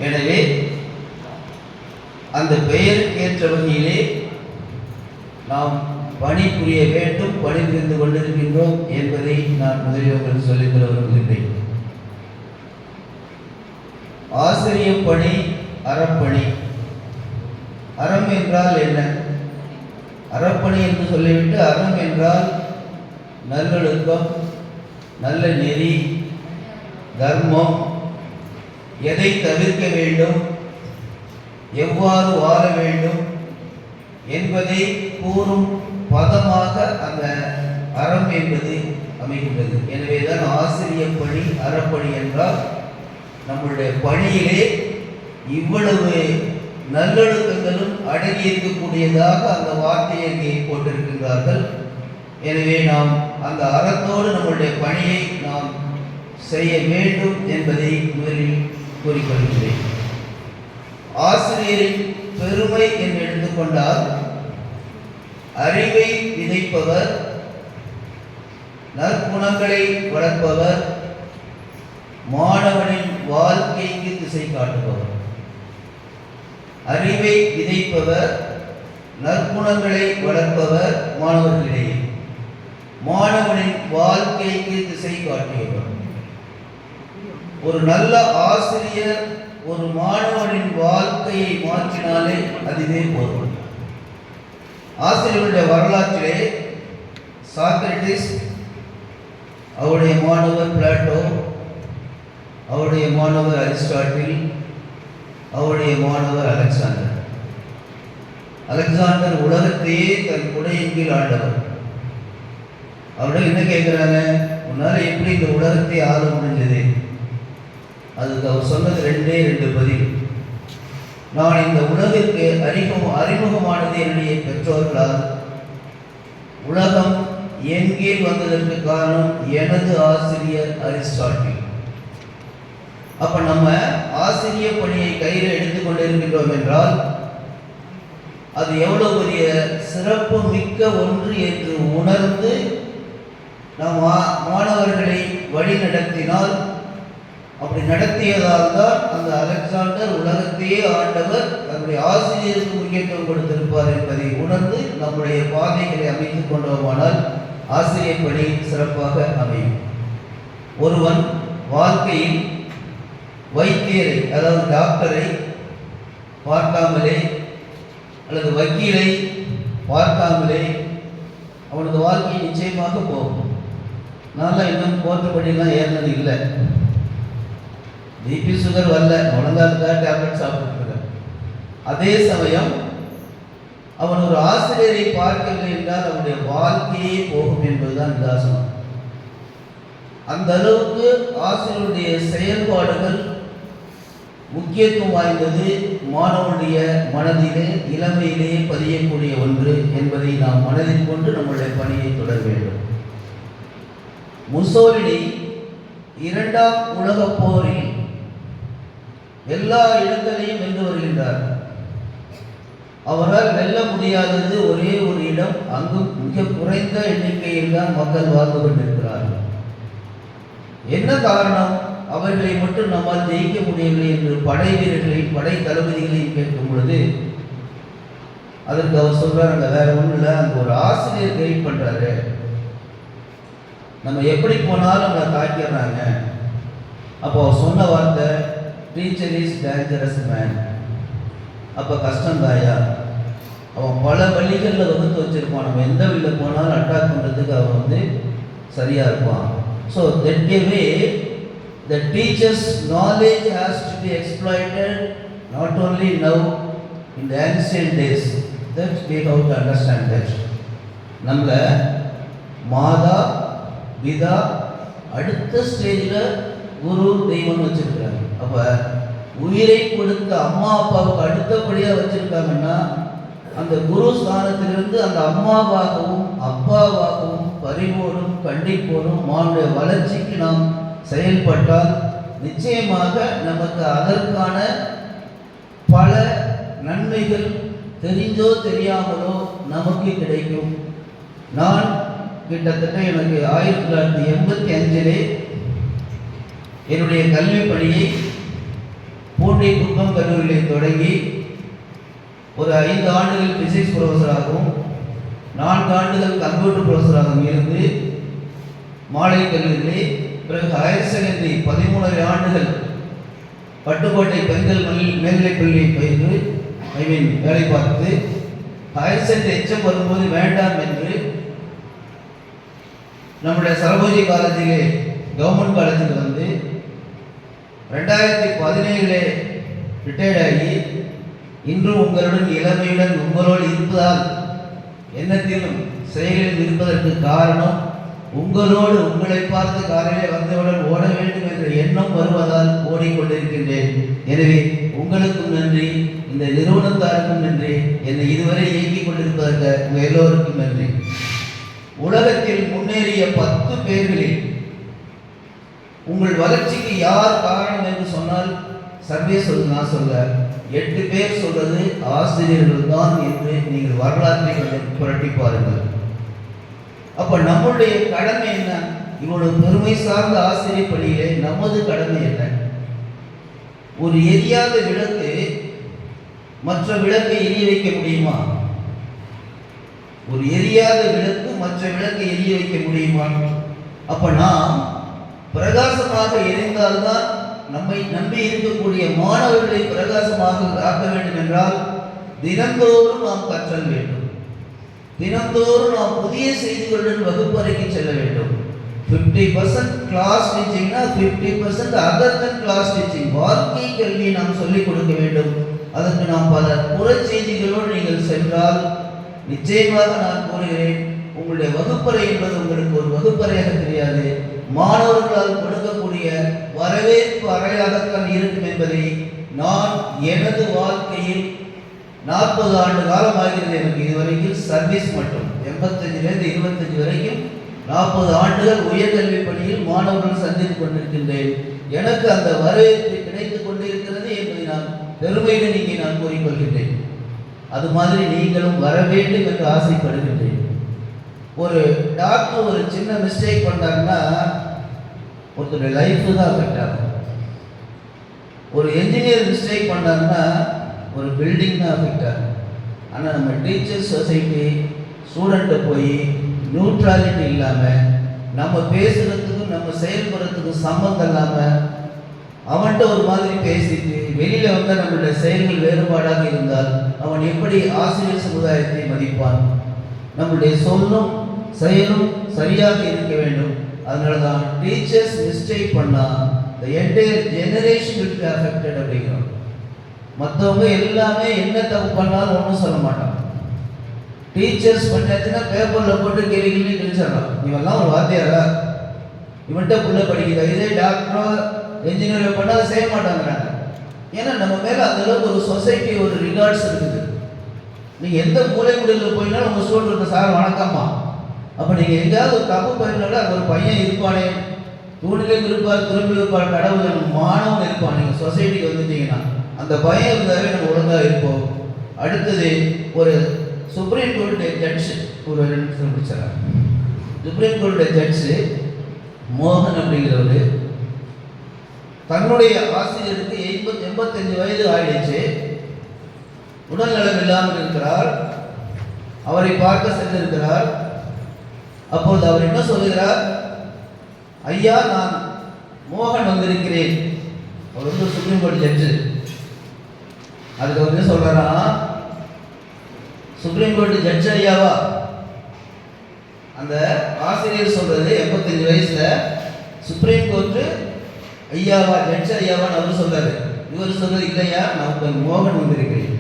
எனவே அந்த பெயருக்கேற்ற வகையிலே நாம் பணிபுரிய வேண்டும், பணிபுரிந்து கொண்டிருக்கின்றோம் என்பதை நான் முதலில் உங்களுக்கு சொல்லித்தர விரும்புகின்றேன். ஆசிரியர் பணி, அறப்பணி. அறம் என்றால் என்ன? அறப்பணி என்று சொல்லிவிட்டு அறம் என்றால் நல்லொழுக்கம், நல்ல நெறி, தர்மம், எதை தவிர்க்க வேண்டும், எவ்வாறு வாழ வேண்டும் என்பதை கூறும் பதமாக அந்த அறம் என்பது அமைகின்றது. எனவேதான் ஆசிரியர் பணி, அறப்பணி என்றால் நம்முடைய பணியிலே இவ்வளவு நல்லொழுக்கங்களும் அடங்கி இருக்கக்கூடியதாக அந்த வார்த்தையை அங்கே போட்டிருக்கின்றார்கள். எனவே நாம் அந்த அறத்தோடு நம்முடைய பணியை நாம் செய்ய வேண்டும் என்பதை முதலில் கூறிக்கொள்கிறேன். ஆசிரியரின் பெருமை என்று எடுத்துக்கொண்டால் அறிவை விதைப்பவர், நற்குணங்களை வளர்ப்பவர், மாணவனின் வாழ்க்கைக்கு திசை காட்டுபவர். அறிவை விதைப்பவர், நற்குணங்களை வளர்ப்பவர் மாணவர்களிடையே, மாணவனின் வாழ்க்கைக்கு திசை காட்டியவர். ஒரு நல்ல ஆசிரியர் ஒரு மாணவனின் வாழ்க்கையை மாற்றினாலே அதுவே போதும். ஆசிரியருடைய வரலாற்றிலே சாக்ரட்டிஸ், அவருடைய மாணவர் பிளாட்டோ, அவருடைய மாணவர் அரிஸ்டாட்டில், அவருடைய மாணவர் அலெக்சாண்டர். அலெக்சாண்டர் உலகத்தையே தன் குடையின் கீழ் ஆண்டவர். அவர்கள் என்ன கேட்குறாங்க, உன்னால் எப்படி இந்த உலகத்தை ஆள முடிஞ்சது? அதுக்கு அவர் சொன்னது ரெண்டு பதில். நான் இந்த உலகிற்கு அறிமுகமானது என்னுடைய பெற்றோர்களால். உலகம் என் கீழ் வந்ததற்கு காரணம் எனது ஆசிரியர் அரிஸ்டாட்டில். அப்ப நம்ம ஆசிரியர் பணியை கையில் எடுத்துக்கொண்டு இருக்கின்றோம் என்றால் அது எவ்வளவு பெரிய சிறப்பு மிக்க ஒன்று என்று உணர்ந்து நாம் மாணவர்களை வழி நடத்தினால், அப்படி நடத்தியதால் தான் அந்த அலெக்சாண்டர் உலகத்தையே ஆண்டவர் தன்னுடைய ஆசிரியருக்கு முக்கியத்துவம் கொடுத்திருப்பார் என்பதை உணர்ந்து நம்முடைய பாதைகளை அமைத்துக் கொண்டோமானால் ஆசிரியர் பணி சிறப்பாக அமையும். ஒருவன் வாழ்க்கையில் வைத்தியரை, அதாவது டாக்டரை பார்க்காமலே அல்லது வக்கீலை பார்க்காமலே அவனது வாழ்க்கை நிச்சயமாக போகும். நல்லா இன்னும் போற்றபடியெல்லாம் ஏறினது இல்லை, பிபி சுகர் வரல, உடங்காதுக்காக டேப்லெட் சாப்பிட்டு. அதே சமயம் அவன் ஒரு ஆசிரியரை பார்க்கவில்லை என்றால் அவனுடைய வாழ்க்கையே போகும் என்பதுதான் நிதாசனம். அந்த அளவுக்கு ஆசிரியருடைய செயல்பாடுகள் முக்கியத்துவம் வாய்ந்தது, மாணவனுடைய மனதிலே இளமையிலேயே பதியக்கூடிய ஒன்று என்பதை நாம் மனதில் கொண்டு நம்முடைய பணியை தொடர வேண்டும். முசோலினி இரண்டாம் உலகப் போரில் எல்லா இடங்களையும் வென்று வருகின்றார். அவரால் வெல்ல முடியாதது ஒரே ஒரு இடம், அங்கு மிக குறைந்த எண்ணிக்கையில் தான் மக்கள் வாழ்ந்து கொண்டிருக்கிறார்கள். என்ன காரணம்? அவர்களை மட்டும் நம்மால் ஜெயிக்க முடியவில்லை என்று படை வீரர்களையும் படை தளபதிகளையும் கேட்கும் பொழுது அதற்கு அவர் சொல்றார், அங்கே வேற ஒன்றும் இல்லை, அங்கே ஒரு ஆசிரியர் கைட் பண்றாரு, நம்ம எப்படி போனாலும் நம்மளை தாக்கிடுறாங்க. அப்போ அவர் சொன்ன வார்த்தை, டீச்சர் இஸ் டேஞ்சரஸ் மேன். அப்போ கஷ்டம் தாயா, அவன் பல வழிகளில் வகுத்து வச்சிருப்பான், நம்ம எந்த வழியில் போனாலும் அட்டாக் பண்ணுறதுக்கு அவன் சரியாக இருப்பான். So that way the teacher's knowledge has to be exploited, not only now, in the ancient days. That we have to understand that. நம்மள மாதா பிதா அடுத்த ஸ்டேஜில் குரு தெய்வம் வச்சிருக்கிறாங்க. அப்போ உயிரை கொடுத்த அம்மா அப்பாவுக்கு அடுத்தபடியாக வச்சிருக்காங்கன்னா அந்த குரு ஸ்தானத்திலிருந்து அந்த அம்மாவாகவும் அப்பாவாகவும் பரிவோடும் கண்டிப்போடும் மானுடைய வளர்ச்சிக்கு நாம் செயல்பட்டால் நிச்சயமாக நமக்கு அதற்கான பல நன்மைகள் தெரிஞ்சோ தெரியாமலோ நமக்கு கிடைக்கும். நான் கிட்டத்தட்ட எனக்கு 1985 என்னுடைய கல்வி பணியை பூண்டி குப்பம் கல்லூரியில் தொடங்கி ஒரு 5 ஆண்டுகள் பிசிக்ஸ் ப்ரொஃபஸராகவும் 4 ஆண்டுகள் கம்ப்யூட்டர் ப்ரொஃபஸராகவும் இருந்து மாலை கல்லூரியிலே, பிறகு ஹையர் செகண்டரி 13 ஆண்டுகள் பட்டுக்கோட்டை பெண்கள் மேல்நிலைப் பள்ளியை பயின்று வேலை பார்த்து ஹையர் செகண்டரி எச்சம் வரும்போது வேண்டாம் என்று நம்முடைய சரபோஜி காலேஜிலே கவர்மெண்ட் காலேஜில் வந்து 2017 ரிட்டையர்ட் ஆகி இன்று உங்களுடன் இளமையுடன் உங்களோடு இருப்பதால் எண்ணத்திலும் செயலில் இருப்பதற்கு காரணம் உங்களோடு உங்களை பார்த்து காலையிலே வந்தவுடன் ஓட வேண்டும் என்ற எண்ணம் வருவதால் ஓடிக்கொண்டிருக்கின்றேன். எனவே உங்களுக்கும் நன்றி, இந்த நிறுவனத்தாருக்கும் நன்றி, என்னை இதுவரை இயங்கிக் கொண்டிருப்பதற்கு உங்கள் எல்லோருக்கும் நன்றி. உலகத்தில் முன்னேறிய 10 பேர்களில் உங்கள் வளர்ச்சிக்கு யார் காரணம் என்று சொன்னால் சர்வே நான் சொல்ல 8 பேர் சொல்வது ஆசிரியர்கள் தான் என்று நீங்கள் வரலாற்றை கொஞ்சம் புரட்டி பாருங்கள். அப்ப நம்முடைய கடமை என்ன? இவ்வளவு பெருமை சார்ந்த ஆசிரியர் பள்ளியிலே நமது கடமை என்ன? ஒரு எரியாத விளக்கு மற்ற விளக்கை எரிய வைக்க முடியுமா? ஒரு எரியாத விளக்கு மற்ற விளக்கை எரிய வைக்க முடியுமா? அப்ப நாம் பிரகாசமாக எரிந்தால்தான் நம்மை நம்பி இருக்கக்கூடிய மாணவர்களை பிரகாசமாக ஆக்க வேண்டும் என்றால் தினந்தோறும் நாம் கற்றல் வேண்டும். தினந்தோறும் நாம் புதிய செய்திகளுடன் வகுப்பறைக்கு செல்ல வேண்டும். 50% கிளாஸ் டீச்சிங்னா 50% அதர் தன் கிளாஸ் டீச்சிங், வாழ்க்கை கல்வியை நாம் சொல்லிக் கொடுக்க வேண்டும். அதற்கு நாம் பல புற செய்திகளோடு நீங்கள் சென்றால் நிச்சயமாக நான் கூறுகிறேன், உங்களுடைய வகுப்பறை என்பது உங்களுக்கு ஒரு வகுப்பறையாக தெரியாது, மாணவர்களால் கொடுக்கக்கூடிய வரவேற்பு அறையாகத்தான் இருக்கும் என்பதை நான் எனது வாழ்க்கையில் 40 ஆண்டு காலம் ஆகிறது. எனக்கு இதுவரைக்கும் சர்வீஸ் மட்டும் 85லேருந்து 25 வரைக்கும் 40 ஆண்டுகள் உயர்கல்வி பள்ளியில் மாணவர்கள் சந்தித்துக் கொண்டிருக்கின்றேன். எனக்கு அந்த வரவேற்பு கிடைத்துக் கொண்டிருக்கிறது என்பதை நான் பெருமையுடன் இங்கே நான் கூறிக்கொள்கின்றேன். அது மாதிரி நீங்களும் வர வேண்டும் என்று ஆசைப்படுகின்றேன். ஒரு டாக்டர் ஒரு சின்ன மிஸ்டேக் பண்ணாங்கன்னா ஒருத்தருடைய லைஃப் தான் அஃபெக்ட் ஆகும். ஒரு என்ஜினியர் மிஸ்டேக் பண்ணாங்கன்னா ஒரு பில்டிங் தான் அஃபெக்ட் ஆகும். ஆனால் நம்ம டீச்சர்ஸ் சொசைட்டி ஸ்டூடெண்ட்டை போய் நியூட்ராலிட்டி இல்லாமல் நம்ம பேசுகிறதுக்கும் நம்ம செயல்படுறதுக்கும் சம்பந்தம் இல்லாமல் அவன்கிட்ட ஒரு மாதிரி பேசிட்டு வெளியில் வந்தால் நம்மளுடைய செயல்கள் வேறுபாடாக இருந்தால் அவன் எப்படி ஆசிரியர் சமுதாயத்தை மதிப்பான்? நம்மளுடைய சொல்லும் செயலும் சரியாக இருக்க வேண்டும். அதனால தான் டீச்சர்ஸ் மிஸ்டேக் பண்ணால் the entire generation will be affected அப்படிங்கிறோம். மற்றவங்க எல்லாமே என்ன தப்பு பண்ணாலும் ஒன்றும் சொல்ல மாட்டாங்க. டீச்சர்ஸ் பண்ணாச்சுன்னா பேப்பரில் போட்டு கேள்வி கிழிச்சிடலாம். இவெல்லாம் ஒரு வாத்தியாரா, இவன்கிட்ட புள்ள படிக்குதா? இதே டாக்டரோ என்ஜினியரோ பண்ணால் செய்ய மாட்டாங்கிறாங்க. ஏன்னா நம்ம மேலே அந்தளவுக்கு ஒரு சொசைட்டி ஒரு ரிகார்ட்ஸ் இருக்குது. நீங்கள் எந்த மூலை முடிவில் போயினாலும் உங்கள் ஸ்டூடெண்ட் சார் வணக்கம்மா. அப்போ நீங்கள் எங்கேயாவது ஒரு தப்பு பயிரினோட அங்கே ஒரு பையன் இருப்பானே, தூணிலையும் இருப்பார், திரும்பி இருப்பார், கடவுள் மாணவன் இருப்பான். நீங்கள் சொசைட்டிக்கு வந்துட்டீங்கன்னா அந்த பையன் இருந்தாவே நம்ம ஒழுங்காக இருப்போம். அடுத்தது ஒரு சுப்ரீம் கோர்ட்டு ஜட்ஜு, ஒரு 2 நிமிஷம் பிடிச்சாங்க. சுப்ரீம் கோர்ட்டு ஜட்ஜு மோகன் அப்படிங்கிறவர் தன்னுடைய ஆசிரியருக்கு 85 வயது ஆயிடுச்சு, உடல்நலம் இல்லாமல் இருக்கிறார். அவரை பார்க்க சென்றிருக்கிறார். அப்போது அவர் என்ன சொல்லுகிறார்? ஐயா, நான் மோகன் வந்திருக்கிறேன். அவர் வந்து சுப்ரீம் கோர்ட் ஜட்ஜு. அதுக்கு அவர் என்ன சொல்றாரா? சுப்ரீம் கோர்ட் ஜட்ஜ் ஐயாவா? அந்த ஆசிரியர் சொல்றது 85 வயசுல சுப்ரீம் கோர்ட்டு ஐயாவா, ஜட்ஜ் ஐயாவான்னு அவர் சொல்றாரு. இவர் சொல்றது இல்லையா, நான் உங்கள் மோகன் வந்திருக்கிறேன்.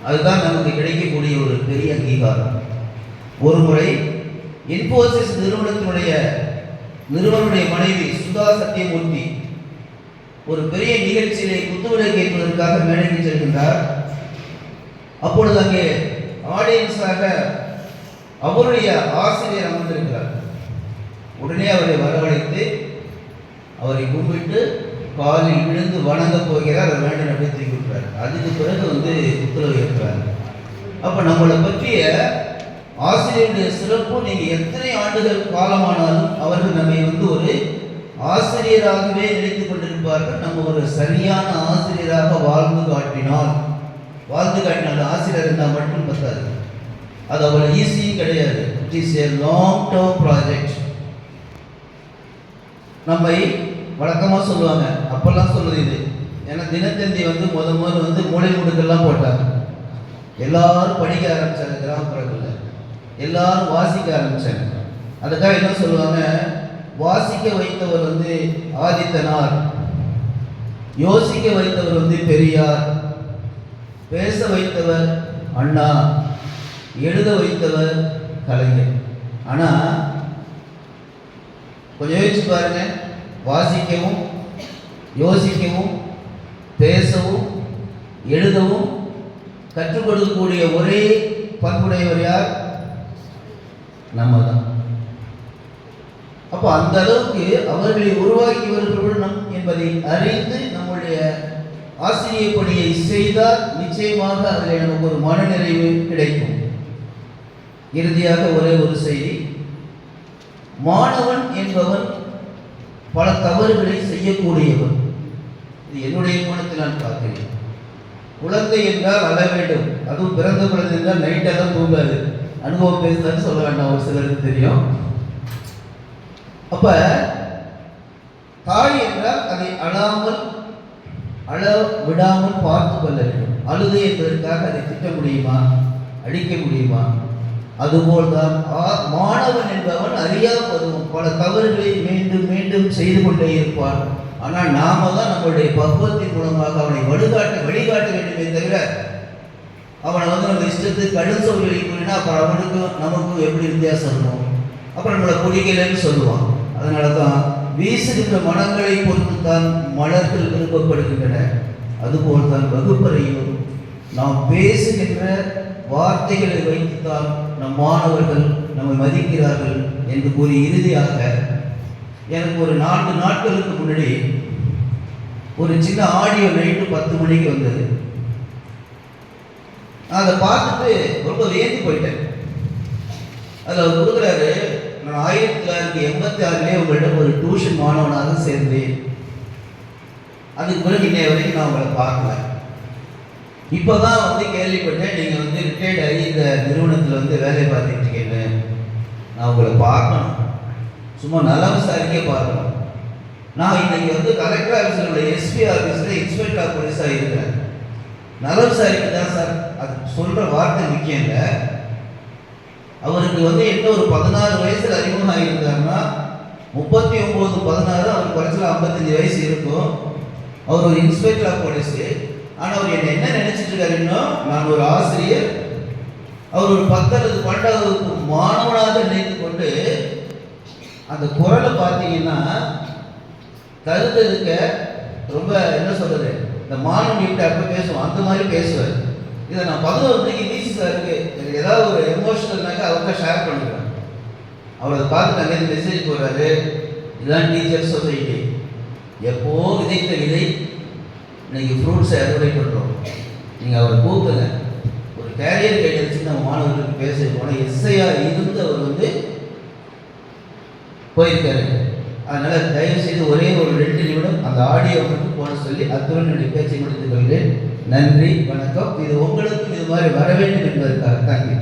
அதுதான் நமக்கு கிடைக்கக்கூடிய ஒரு பெரிய அங்கீகாரம். ஒரு முறை இன்ஃபோசிஸ் நிறுவனுடைய மனைவி சுதா சத்தியமூர்த்தி ஒரு பெரிய நிகழ்ச்சியிலே குத்துவிளக்கு ஏற்பதற்காக மேடைக்கு செல்கின்றார். அப்பொழுது அங்கே ஆடியன்ஸாக அவருடைய ஆசிரியர் அமர்ந்திருக்கிறார். உடனே அவரை வரவழைத்து அவரை கும்பிட்டு காலில் விழுந்து வணங்க போகிறார். அவர் வேண்ட அப்படியே தூக்கி விட்டுறார். அதுக்கு பிறகு உத்தரவு ஏற்கிறார். அப்போ நம்மளை பற்றிய ஆசிரியருடைய சிறப்பு, நீங்கள் எத்தனை ஆண்டுகள் காலமானாலும் அவர்கள் நம்மை ஒரு ஆசிரியராகவே நினைத்துக் கொண்டிருப்பார்கள். நம்ம ஒரு சரியான ஆசிரியராக வாழ்ந்து காட்டினால் அந்த ஆசிரியர் இருந்தால் மட்டும் பத்தாது. அது அவ்வளோ ஈஸியும் கிடையாது. It is a long term project. நம்மை வழக்கமாக சொல்லுவாங்க, அப்பெல்லாம் சொல்லுது இது. ஏன்னா தினத்தந்தி முதல்ல மூளை முடுக்கெல்லாம் போட்டாங்க. எல்லாரும் படிக்க ஆரம்பித்தாங்க. கிராமப்புறங்களில் எல்லாரும் வாசிக்க ஆரம்பித்தாங்க. அதுக்காக என்ன சொல்லுவாங்க, வாசிக்க வைத்தவர் ஆதித்தனார், யோசிக்க வைத்தவர் பெரியார், பேச வைத்தவர் அண்ணா, எழுத வைத்தவர் கலைஞர். ஆனால் கொஞ்சம் யோசிச்சு பாருங்க, வாசிக்கவும் யோசிக்கவும் பேசவும் எழுதவும் கற்றுக் கொடுக்கக்கூடிய ஒரே பண்புடையவர் யார்? நம்ம தான். அப்போ அந்த அளவுக்கு அவர்களை உருவாக்கியவர்கள் நம் என்பதை அறிந்து நம்முடைய ஆசிரியர் பணியை செய்தால் நிச்சயமாக அதில் நமக்கு ஒரு மனநிறைவு கிடைக்கும். இறுதியாக ஒரே ஒரு செய்தி. மாணவன் என்பவன் பல தவறுகளை செய்யக்கூடியவன். இது என்னுடைய கோணத்தில் நான் பார்க்கிறேன். குழந்தை என்றால் அழ வேண்டும். அதுவும் பிறந்த குழந்தை என்றால் நைட்டெல்லாம் தூங்காது. அனுபவம் பேசுதான்னு சொல்ல வேண்டாம், ஒரு சிலருக்கு தெரியும். அப்ப தாய் என்றால் அதை அழ விடாமல் பார்த்து கொள்ள வேண்டும். அழுது என்பதற்காக அதை திட்ட முடியுமா? அடிக்க முடியுமா? அதுபோல்தான் மாணவன் என்பவன் அறியாமல் பல தவறுகளை மீண்டும் மீண்டும் செய்து கொண்டே இருப்பான். ஆனால் நாம தான் நம்மளுடைய பக்குவத்தின் மூலமாக அவனை வழிகாட்ட வேண்டுமே தவிர அவனை நம்ம இஷ்டத்துக்கு கடும் சொல்களை கூறினா அப்புறம் அவனுக்கும் நமக்கும் எப்படி வித்தியாசம் இருக்கும்? அப்புறம் நம்மளை பிடிக்கலன்னு சொல்லுவான். அதனால தான் வீசுகின்ற மனங்களை பொறுத்து தான் மலர்கள் விரும்பப்படுகின்றன. அதுபோல் தான் வகுப்பறையும் நாம் பேசுகின்ற வார்த்தைகளை வைத்துத்தான் நம் மாணவர்கள் நம்மை மதிக்கிறார்கள் என்று கூறி இறுதியாக எனக்கு ஒரு 4 நாட்களுக்கு முன்னாடி ஒரு சின்ன ஆடியோ நைட்டு 10 மணிக்கு வந்தது. நான் அதை பார்த்துட்டு ரொம்ப வியந்து போயிட்டேன். அதில் அவர் கொடுக்குறாரு, நான் 1986 உங்களிடம் ஒரு டியூஷன் மாணவனாக சேர்ந்தேன். அதுக்கு பிறகு இன்னைய வரைக்கும் நான் உங்களை பார்க்கல. இப்போதான் கேள்விப்பட்டேன் நீங்கள் ரிட்டையர்ட் ஆகி இந்த நிறுவனத்தில் வேலை பார்த்துட்டு இருக்கீங்க. நான் உங்களை பார்க்கணும், சும்மா நல விசாரிக்க பார்க்கணும். நான் இன்னைக்கு கலெக்டர் ஆஃபீஸில் எஸ்பி ஆஃபீஸில் இன்ஸ்பெக்டர் ஆஃப் போலீஸாக இருக்கிறேன். நல விசாரிக்க தான் சார். அது சொல்கிற வார்த்தை முக்கியம் இல்லை. அவருக்கு என்ன ஒரு 16 வயசில் அறிமுகம் ஆகியிருந்தாருன்னா 39, 16 அவருக்கு குறைச்சல 55 வயசு இருக்கும். அவர் ஒரு இன்ஸ்பெக்டர் ஆஃப் போலீஸு. ஆனால் அவர் என்ன நினைச்சிட்டு இருக்காருன்னா, நான் ஒரு ஆசிரியர், அவர் ஒரு 10 அல்லது 12வது மாணவனாக நினைத்து கொண்டு அந்த குரலை பார்த்தீங்கன்னா கருத்ததுக்க ரொம்ப என்ன சொல்றது, இந்த மாணவன் கிட்ட அப்போ பேசுவோம் அந்த மாதிரி பேசுவார். இதை நான் 11 மணிக்கு வீசி சாருக்கு எனக்கு ஏதாவது ஒரு எமோஷனல்னாக்கா அவர்கிட்ட ஷேர் பண்ணுவேன். அவர் அதை பார்த்து அங்கேருந்து மெசேஜ் போடுறாரு, இதுதான் டீச்சர் சொசைட்டி. எப்போ விதைத்த விதை இன்னைக்கு ஃப்ரூட்ஸை அறுவடை பண்ணுறோம். நீங்கள் அவரை கூப்பிடுங்க. ஒரு கேரியர் கைடன்ஸ் நம்ம மாணவர்களுக்கு பேச போனால் எஸ்ஐயாக இருந்து அவர் போயிருக்காரு. அதனால் தயவுசெய்து ஒரே ஒரு 2 நிமிடம் அந்த ஆடியோ மட்டும் போன சொல்லி அத்துடன் என்னுடைய பேச்சை முடித்துக் கொள்கிறேன். நன்றி, வணக்கம். இது உங்களுக்கும் இது மாதிரி வர வேண்டும் என்பதற்காக. தேங்க்யூ.